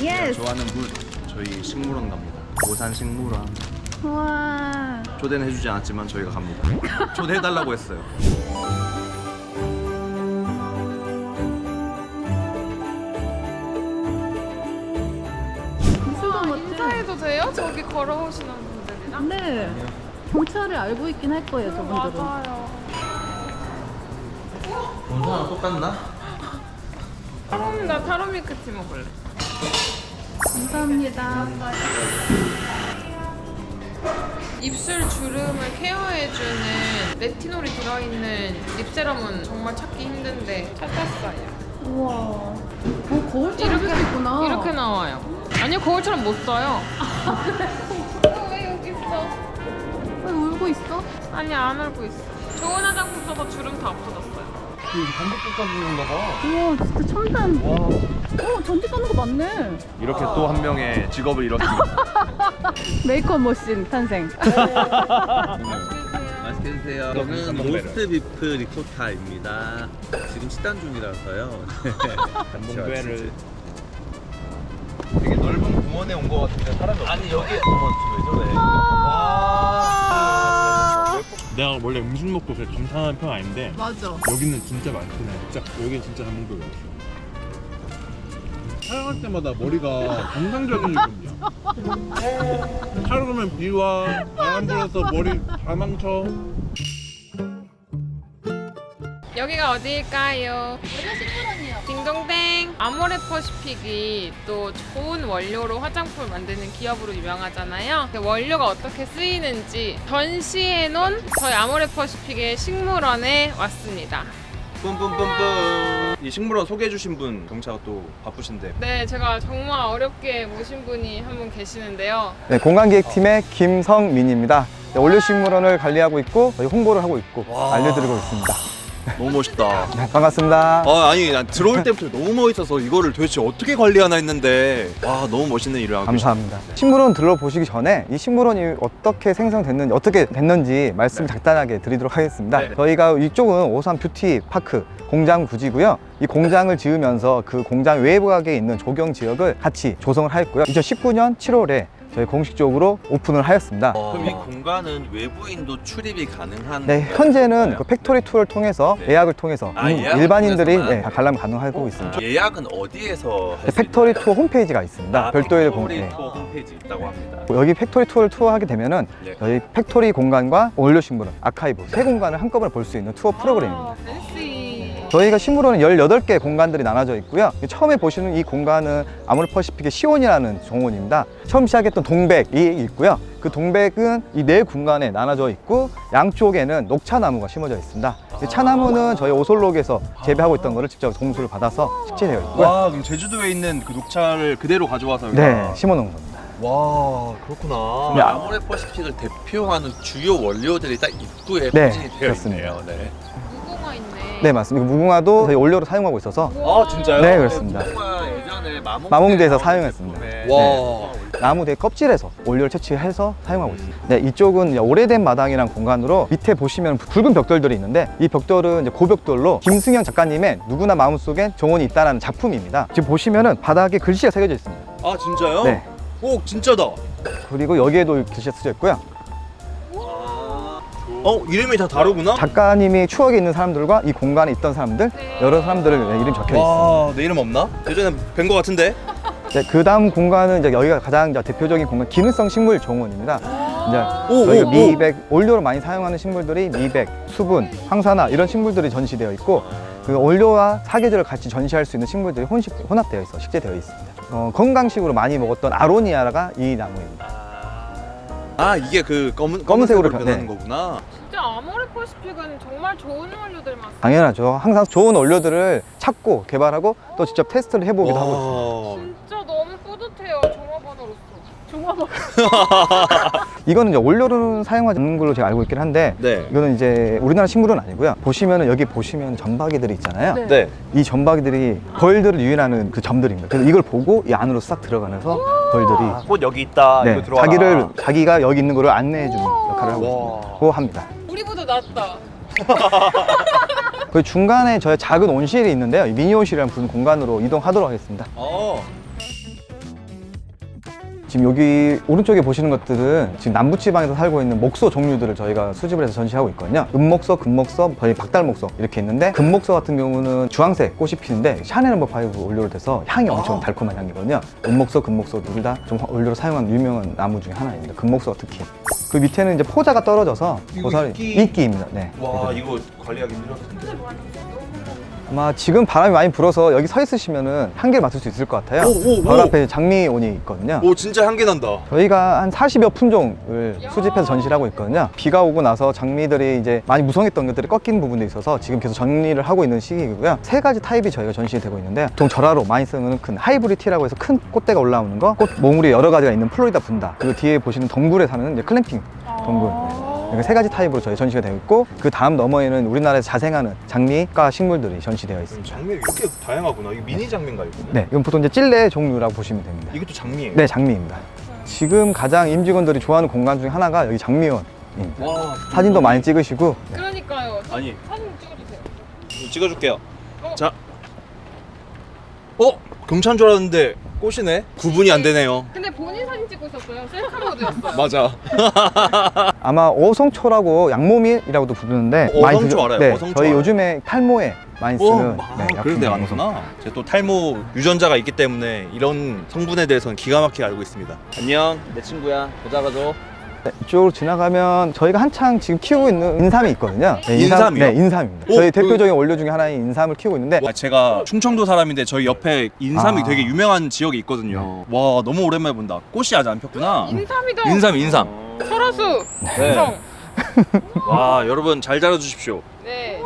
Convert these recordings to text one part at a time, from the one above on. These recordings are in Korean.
제가 예스. 좋아하는 분 저희 식물원 갑니다. 오산 식물원. 와. 초대는 해주지 않았지만 저희가 갑니다. 초대해달라고 했어요. 인사해도 돼요? 저기 걸어오시는 분들이랑? 네. 경찰을 알고 있긴 할 거예요, 저분들은. 맞아요. 본사랑 똑같나? 나 타로 밀크티 먹을래. 감사합니다. 입술 주름을 케어해주는 레티놀이 들어있는 립세럼은 정말 찾기 힘든데 찾았어요. 우와. 거울처럼 이렇게 있구나. 이렇게 나와요. 아니요, 거울처럼 못 써요. 왜 여기 있어? 왜 울고 있어? 아니, 안 울고 있어. 좋은 화장품 써서 주름 다 없어졌어요. 단독국가인가 봐. 우와, 진짜 첨단. 전지 가는 거 맞네. 이렇게 또 한 명의 직업을 잃었습니다. 메이크업 머신 탄생. 맛있게 드세요. 이거는 로스트 비프 리코타입니다. 지금 식단 중이라서요. 단봉배를 되게 넓은 공원에 온 것 같은데 사람이 없어. 아니 여기 어머 왜 저래? 내가 원래 음식 먹고 그렇게 감탄하는 편 아닌데 맞아. 여기는 진짜 많구나. 진짜 여기는 진짜 단봉도가 있어. 촬영할 때마다 머리가 정상적인 느낌이야. 하루 그러면 비와 바람 불어서 머리 다 망쳐. 여기가 어디일까요? 식물원이요. 딩동댕. 아모레퍼시픽이 또 좋은 원료로 화장품을 만드는 기업으로 유명하잖아요. 그 원료가 어떻게 쓰이는지 전시해놓은 저희 아모레퍼시픽의 식물원에 왔습니다. 뿜뿜뿜뿜. 이 식물원 소개해주신 분 경차가 또 바쁘신데. 네, 제가 정말 어렵게 모신 분이 한 분 계시는데요. 네, 공간기획팀의 김성민입니다. 네, 원료식물원을 관리하고 있고 저희 홍보를 하고 있고 와. 알려드리고 있습니다. 너무 멋있다. 네, 반갑습니다. 아니 난 들어올 때부터 너무 멋있어서 이거를 도대체 어떻게 관리하나 했는데 와 너무 멋있는 일을 하고 감사합니다. 식물원 들러보시기 전에 이 식물원이 어떻게 생성됐는지 어떻게 됐는지 말씀 간단하게 드리도록 하겠습니다. 네. 저희가 이쪽은 오산 뷰티 파크 공장 부지고요. 이 공장을 지으면서 그 공장 외곽에 있는 조경 지역을 같이 조성을 하였고요. 2019년 7월에 저희 공식적으로 오픈을 하였습니다. 그럼 이 공간은 외부인도 출입이 가능한? 네, 현재는 그 팩토리 투어를 통해서 네. 예약을 통해서 예약을 일반인들이 통해서만? 네, 다 관람 가능하고 있습니다. 예약은 어디에서 할 네, 수 팩토리 있나요? 투어 홈페이지가 있습니다. 별도의 팩토리 네. 투어 홈페이지 있다고 합니다. 여기 팩토리 투어를 투어하게 되면은 네. 저희 팩토리 공간과 원료식물원, 아카이브 세 공간을 한꺼번에 볼 수 있는 투어 프로그램입니다. 아, 팬시. 저희가 식물원은 18개 공간들이 나눠져 있고요. 처음에 보시는 이 공간은 아모레퍼시픽의 시온이라는 정원입니다. 처음 시작했던 동백이 있고요. 그 동백은 이 네 공간에 나눠져 있고 양쪽에는 녹차나무가 심어져 있습니다. 이 차나무는 저희 오솔록에서 재배하고 있던 거를 직접 공수를 받아서 식재되어 있고요. 와 그럼 제주도에 있는 그 녹차를 그대로 가져와서 여기다. 네, 심어 놓은 겁니다. 와 그렇구나. 네, 아모레퍼시픽을 대표하는 주요 원료들이 딱 입구에 네, 포진이 되어 그렇습니다. 있네요. 네. 무궁화 있네. 네, 맞습니다. 무궁화도 저희 원료로 사용하고 있어서 아 진짜요? 네, 그렇습니다. 무궁화 예전에 마몽드에서 사용했습니다. 와. 나무 대 껍질에서 원료를 채취해서 사용하고 있습니다. 네, 이쪽은 이제 오래된 마당이란 공간으로 밑에 보시면 굵은 벽돌들이 있는데 이 벽돌은 이제 고벽돌로 김승현 작가님의 누구나 마음속엔 정원이 있다라는 작품입니다. 지금 보시면은 바닥에 글씨가 새겨져 있습니다. 아 진짜요? 네. 오 진짜다. 그리고 여기에도 글씨가 쓰여 있고요. 이름이 다 다르구나. 작가님이 추억이 있는 사람들과 이 공간에 있던 사람들, 여러 사람들을 이름 적혀 있습니다. 와, 내 이름 없나? 예전에 뵌 거 같은데. 네, 그 다음 공간은 이제 여기가 가장 이제 대표적인 공간 기능성 식물 정원입니다. 이제 저희가 미백 원료로 많이 사용하는 식물들이 미백, 수분, 황산화 이런 식물들이 전시되어 있고 그 원료와 사계절을 같이 전시할 수 있는 식물들이 혼합되어 있어 식재되어 있습니다. 건강식으로 많이 먹었던 아로니아가 이 나무입니다. 아 이게 그 검은색으로 변하는 네. 거구나. 진짜 아모레퍼시픽은 정말 좋은 원료들 많습니다. 당연하죠. 항상 좋은 원료들을 찾고 개발하고 또 직접 테스트를 해보기도 하고 있습니다. 진짜 너무 뿌듯해요, 종업원으로서. 종업원. 이거는 이제 원료로는 사용하지 않는 걸로 제가 알고 있긴 한데 네. 이거는 이제 우리나라 식물은 아니고요. 보시면은 여기 보시면 전박이들이 있잖아요. 네. 네. 이 전박이들이 벌들을 유인하는 그 점들입니다. 그래서 이걸 보고 이 안으로 싹 들어가면서 벌들이 꽃 여기 있다. 네, 이거 들어와라. 자기가 여기 있는 거를 안내해주는 역할을 하고 있습니다. 합니다. 우리보다 낫다. 그 중간에 저희 작은 온실이 있는데요. 이 미니 온실이라는 무슨 공간으로 이동하도록 하겠습니다. 지금 여기 오른쪽에 보시는 것들은 지금 남부지방에서 살고 있는 목소 종류들을 저희가 수집을 해서 전시하고 있거든요. 은목소, 금목소, 거의 박달목소 이렇게 있는데 금목소 같은 경우는 주황색 꽃이 피는데 샤넬 No.5 원료로 돼서 향이 엄청 달콤한 향이거든요. 은목소, 금목소 둘 다 좀 원료로 사용한 유명한 나무 중에 하나입니다. 금목소가 특히. 그 밑에는 이제 포자가 떨어져서 이거 고사리 이끼입니다. 네. 와 이거 관리하기 힘들 텐데. 아마 지금 바람이 많이 불어서 여기 서 있으시면은 향기를 맡을 수 있을 것 같아요. 오, 오, 바로 오. 앞에 장미온이 있거든요. 오 진짜 향기 난다. 저희가 한 40여 품종을 수집해서 전시를 하고 있거든요. 비가 오고 나서 장미들이 이제 많이 무성했던 것들이 꺾이는 부분도 있어서 지금 계속 정리를 하고 있는 시기이고요. 3가지 타입이 저희가 전시되고 있는데 보통 절화로 많이 쓰는 큰 하이브리드 티라고 해서 큰 꽃대가 올라오는 거, 꽃 몽울이 여러 가지가 있는 플로리다 분다, 그리고 뒤에 보시는 덩굴에 사는 이제 클램핑 덩굴. 그러니까 3가지 타입으로 저희 전시가 되어 있고 그 다음 너머에는 우리나라에서 자생하는 장미과 식물들이 전시되어 있습니다. 장미 이렇게 다양하구나. 이게 미니 장미인가 이거는? 네, 이건 보통 이제 찔레 종류라고 보시면 됩니다. 이것도 장미예요? 네, 장미입니다. 지금 가장 임직원들이 좋아하는 공간 중에 하나가 여기 장미원입니다. 와 사진도 많이 찍으시고. 네. 그러니까요. 아니 사진 찍어주세요. 찍어줄게요. 자. 경찰인 줄 알았는데 꽃이네? 구분이 안 되네요. 근데 본인 사진 찍고 있었어요. 셀카 모드였어요. 맞아. 아마 어성초라고 양모밀이라고도 부르는데 어성초 알아요. 네, 어성초 저희 알아요. 요즘에 탈모에 많이 쓰는 그래서 내가 아는구나. 제가 또 탈모 유전자가 있기 때문에 이런 성분에 대해서는 기가 막히게 알고 있습니다. 안녕, 내 친구야. 보자가죠. 네, 이쪽으로 지나가면 저희가 한창 지금 키우고 있는 인삼이 있거든요. 네, 인삼이요? 네, 인삼입니다. 오, 저희 대표적인 원료 중에 하나인 인삼을 키우고 있는데 제가 충청도 사람인데 저희 옆에 인삼이 아. 되게 유명한 지역이 있거든요. 와 너무 오랜만에 본다. 꽃이 아직 안 폈구나. 인삼이다. 인삼. 설화수. 네. 중성. 와 여러분 잘 자라주십시오. 네.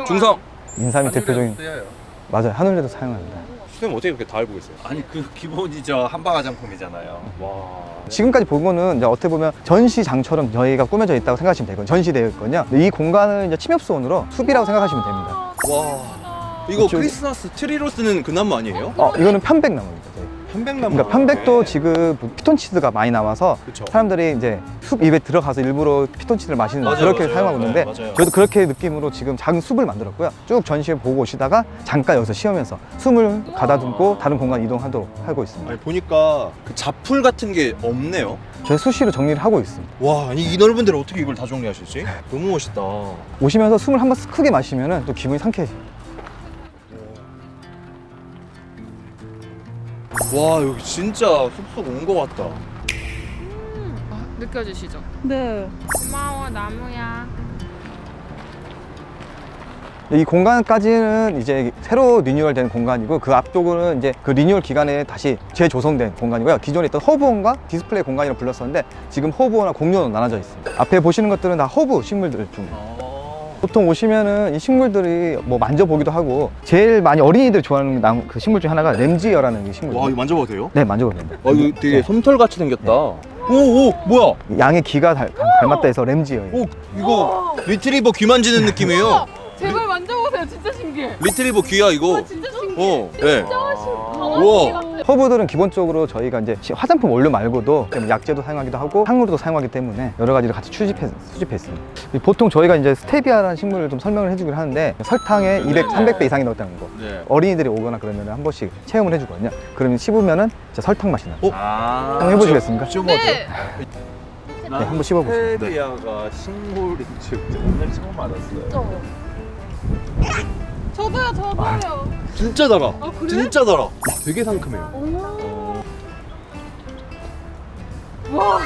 중성. 인삼이 대표적인 쓰여요. 맞아요. 하늘에도 사용합니다. 선생님 어떻게 그렇게 다 알고 계세요? 아니 그 기본이죠. 한방 화장품이잖아요. 와. 지금까지 본 거는 이제 어떻게 보면 전시장처럼 저희가 꾸며져 있다고 생각하시면 되거든요. 전시되어 있거든요. 근데 이 공간을 이제 침엽수원으로 숲이라고 생각하시면 됩니다. 와. 이거 이쪽- 크리스마스 트리로 쓰는 그 나무 아니에요? 이거는 편백나무입니다. 저희. 편백나무. 그러니까 편백도 지금 피톤치드가 많이 나와서 그쵸. 사람들이 이제 숲 입에 들어가서 일부러 피톤치드를 마시는 맞아요, 그렇게 맞아요. 사용하고 있는데 네, 맞아요. 저희도 그렇게 느낌으로 지금 작은 숲을 만들었고요. 쭉 전시회 보고 오시다가 잠깐 여기서 쉬면서 숨을 가다듬고 다른 공간 이동하도록 하고 있습니다. 아니 보니까 그 잡풀 같은 게 없네요. 저희 수시로 정리를 하고 있습니다. 와, 아니 이 넓은 데를 어떻게 이걸 다 정리하시지? 너무 멋있다. 오시면서 숨을 한번 크게 마시면 또 기분이 상쾌해져요. 와, 여기 진짜 숲속 온 것 같다. 느껴지시죠? 네. 고마워 나무야. 이 공간까지는 이제 새로 리뉴얼 된 공간이고 그 앞쪽은 이제 그 리뉴얼 기간에 다시 재조성된 공간이고요. 기존에 있던 허브원과 디스플레이 공간이라고 불렀었는데 지금 허브원과 공룡으로 나눠져 있습니다. 앞에 보시는 것들은 다 허브 식물들 중이에요. 보통 오시면은 이 식물들이 뭐 만져보기도 하고 제일 많이 어린이들이 좋아하는 나무 그 식물 중에 하나가 램지어라는 이 식물. 와, 이거 만져봐도 돼요? 네, 만져보면 됩니다. 이거 되게 네. 솜털 같이 생겼다. 오, 뭐야? 양의 귀가 닮았다 해서 램지어예요. 오, 이거 리트리버 귀 만지는 느낌이에요. 제발 만져보세요. 진짜 신기해. 리트리버 귀야 이거. 진짜 신기해. 네. 우와. 허브들은 기본적으로 저희가 이제 화장품 원료 말고도 약재도 사용하기도 하고 향료도 사용하기 때문에 여러 가지를 같이 수집했습니다. 보통 저희가 이제 스테비아라는 식물을 좀 설명을 해주긴 하는데 설탕에 200, 300배 이상이 넣었다는 거. 네. 어린이들이 오거나 그러면 한 번씩 체험을 해주거든요. 그러면 씹으면은 진짜 설탕 맛이 나요. 한번 해보시겠습니까? 네. 네, 한번 씹어보세요. 스테비아가 식물인 줄 오늘 처음 알았어요. 저도요. 진짜 달아. 그래? 진짜 달아. 되게 상큼해요. 와.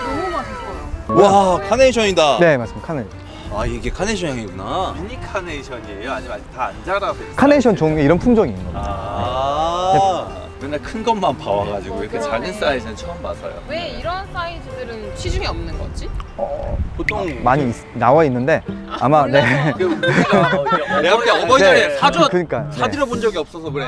너무 맛있어요. 와, 카네이션이다. 네, 맞습니다. 카네이션. 아, 이게 카네이션 향이구나. 미니 카네이션이에요? 아니면 아직 다 안 자라서 있어요? 카네이션 종류 이런 품종이 있는 겁니다. 맨날 큰 것만 봐와가지고 이렇게 작은 사이즈는 처음 봐서요. 왜 이런 사이즈들은 시중에 없는 거지? 보통 많이 나와 있는데 아마 네. 내가 볼 때 어버이날에 네, 사줘 그러니까 네. 사드려 본 적이 없어서 그래.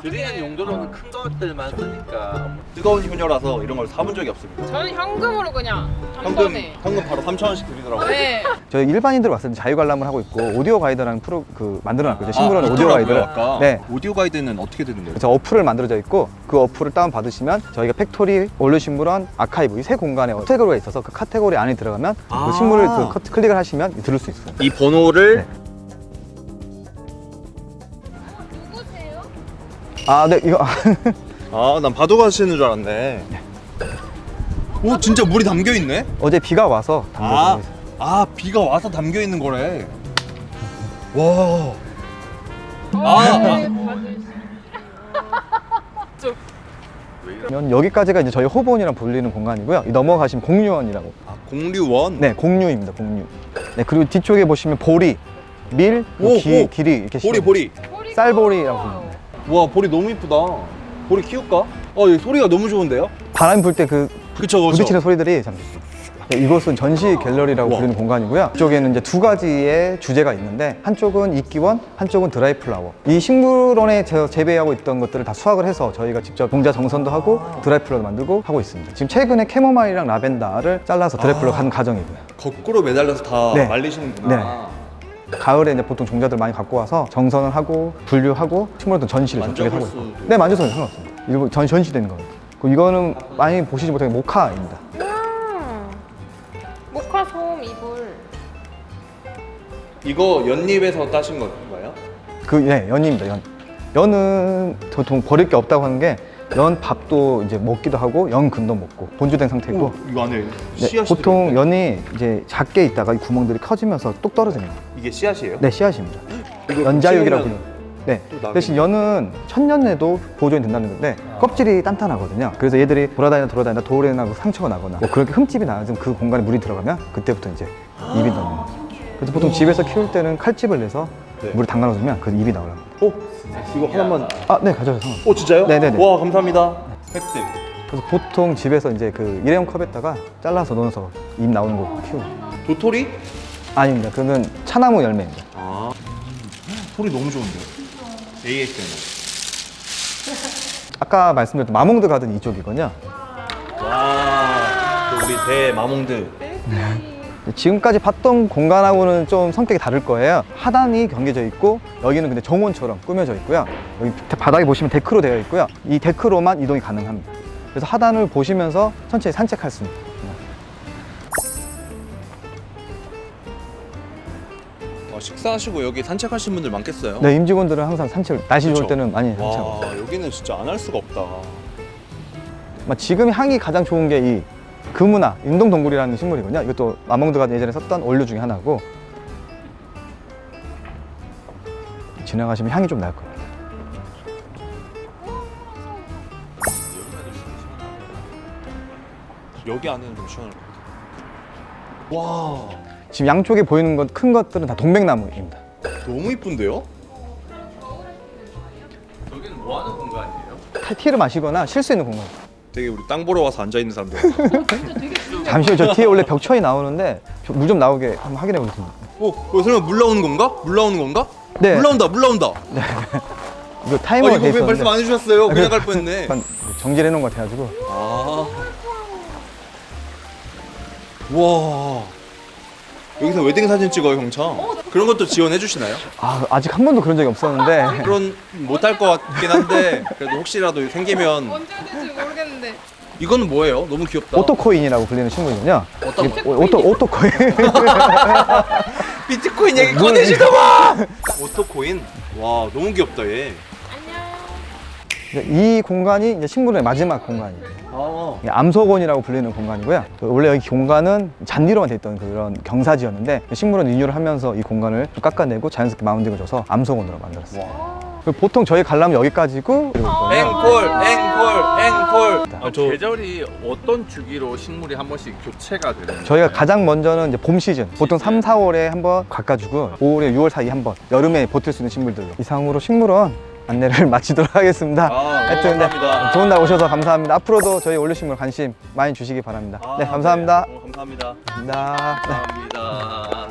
드리는 용도로는 큰 것들만 쓰니까. 뜨거운 효녀라서 이런 걸 사본 적이 없습니다. 저는 현금으로 그냥 한 번에. 현금 바로 3,000원씩 드리더라고요. 네. 저희 일반인들 왔을 때 자유 관람을 하고 있고 오디오 가이드라는 프로 만들어놨거든요. 식물원 오디오 있더라고요, 가이드를. 아까. 네. 오디오 가이드는 어떻게 되는 거예요? 그래서 어플을 만들어져 있고 그 어플을 다운 받으시면 저희가 팩토리, 원료식물원, 아카이브 이 세 공간에 카테고리가 있어서 그 카테고리 안에 들어가면 아. 그 식물을 클릭을 하시면 들을 수 있어요. 이 번호를 네. 아, 네, 이거 아, 난 파도 가시는 줄 알았네. 오, 진짜 물이 담겨 있네. 어제 비가 와서 담겨져 있어요. 비가 와서 담겨 있는 거래. 와. 아. 여기까지가 이제 저희 호본이랑 불리는 공간이고요. 이 넘어가시면 공류원이라고. 공류원. 네, 공류입니다. 공류. 네, 그리고 뒤쪽에 보시면 보리, 밀, 오, 길이 이렇게 보리. 쌀보리라고 부릅니다. 와, 보리 너무 이쁘다. 보리 키울까? 이 소리가 너무 좋은데요? 바람 불 때 그 그쵸. 부딪히는 소리들이 참. 네, 이곳은 전시 갤러리라고 우와. 부르는 공간이고요. 이쪽에는 이제 두 가지의 주제가 있는데 한쪽은 이끼원, 한쪽은 드라이 플라워. 이 식물원에 재배하고 있던 것들을 다 수확을 해서 저희가 직접 종자 정선도 하고 드라이 플라워도 만들고 하고 있습니다. 지금 최근에 캐모마일이랑 라벤더를 잘라서 드라이 플라워 하는 과정이고요. 거꾸로 매달려서 다 네. 말리시는구나. 가을에 이제 보통 종자들 많이 갖고 와서 정선을 하고 분류하고 식물원도 전시를 저쪽에 하고 있고. 만져볼 수도 네, 만져서 상관없습니다. 이거 전시되는 겁니다. 그리고 이거는 많이 보시지 못하는 모카입니다. 모카 소음 이불. 이거 연잎에서 따신 건가요? 네, 연입니다. 연은 보통 버릴 게 없다고 하는 게 연 밥도 이제 먹기도 하고 연 근도 먹고 본주된 상태고. 이거 안에 네, 씨앗이 보통 연이 이제 작게 있다가 이 구멍들이 커지면서 똑 떨어집니다. 이게 씨앗이에요? 네, 씨앗입니다. 이거 연자육이라고 심으면 부르는. 네. 또 나겠네. 대신 연은 천년내도 보존이 된다는 건데 껍질이 단단하거든요. 그래서 얘들이 돌아다니다 돌에 나고 상처가 나거나 뭐 그렇게 흠집이 나면 그 공간에 물이 들어가면 그때부터 이제 입이 나오는 거죠. 그래서 보통 집에서 키울 때는 칼집을 내서 네. 물에 담가놓으면 그 입이 나오랍니다. 이거 하나만. 네, 가져가세요. 상관없어요. 진짜요? 네네네. 와, 감사합니다. 획득. 그래서 보통 집에서 이제 그 일회용 컵에다가 잘라서 넣어서 잎 나오는 거 키우고. 도토리? 아닙니다. 그건 차나무 열매입니다. 소리 너무 좋은데요? ASMR. 아까 말씀드렸던 마몽드 가든 이쪽이거든요. 와, 또 우리 대마몽드. 지금까지 봤던 공간하고는 좀 성격이 다를 거예요. 하단이 경계져 있고 여기는 근데 정원처럼 꾸며져 있고요. 여기 바닥에 보시면 데크로 되어 있고요. 이 데크로만 이동이 가능합니다. 그래서 하단을 보시면서 천천히 산책할 수 있습니다. 식사하시고 여기 산책하신 분들 많겠어요? 네, 임직원들은 항상 산책을 날씨 좋을 그쵸? 때는 많이 산책하고. 와, 여기는 진짜 안 할 수가 없다. 지금 향이 가장 좋은 게 이 금우나 운동동굴이라는 식물이거든요. 이것도 마몽드가 예전에 썼던 원료 중에 하나고 지나가시면 향이 좀 날 거예요. 여기 안에는 좀 시원할 것 같아. 와, 지금 양쪽에 보이는 것 큰 것들은 다 동백나무입니다. 너무 이쁜데요? 여기는 뭐 하는 공간이에요? 티를 마시거나 쉴 수 있는 공간. 되게 우리 땅 보러 와서 앉아 있는 사람들. 잠시만요. 저 뒤에 원래 벽천이 나오는데 물 좀 나오게 한번 확인해 보겠습니다. 설마 물 나오는 건가? 물 나오는 건가? 네. 물 나온다, 물 나온다. 이거 타이머가 이거 돼 왜 있었는데 말씀 안 해주셨어요? 그냥 갈 뻔했네. 약간 정지를 해놓은 것 같아가지고. 아, 와, 여기서 웨딩 사진 찍어요, 형차. 그런 것도 지원해 주시나요? 아직 한 번도 그런 적이 없었는데 그런 못할 것 같긴 한데 그래도 혹시라도 생기면. 언제 될지 모르겠는데. 이거는 뭐예요? 너무 귀엽다. 오토코인이라고 불리는 식물이거든요. 어떤 이게 오토코인. 비트코인 얘기 꺼내시다 마. 오토코인. 와, 너무 귀엽다 얘. 이 공간이 이제 식물의 마지막 공간이에요. 아, 이게 암석원이라고 불리는 공간이고요. 원래 여기 공간은 잔디로만 돼 있던 그런 경사지였는데 식물원 리뉴를 하면서 이 공간을 좀 깎아내고 자연스럽게 마운딩을 줘서 암석원으로 만들었어요. 그리고 보통 저희 관람은 여기까지고 그리고 앵콜. 계절이 어떤 주기로 식물이 한 번씩 교체가 되는 거예요? 저희가 가장 먼저는 이제 봄 시즌, 보통 3, 4월에 한번 깎아주고 5월에 6월 사이 한번 여름에 버틸 수 있는 식물들로. 이상으로 식물원 안내를 마치도록 하겠습니다. 하여튼 네, 감사합니다. 좋은 날 오셔서 감사합니다. 앞으로도 저희 올류식물 관심 많이 주시기 바랍니다. 네, 감사합니다. 감사합니다. 감사합니다. 네. 감사합니다.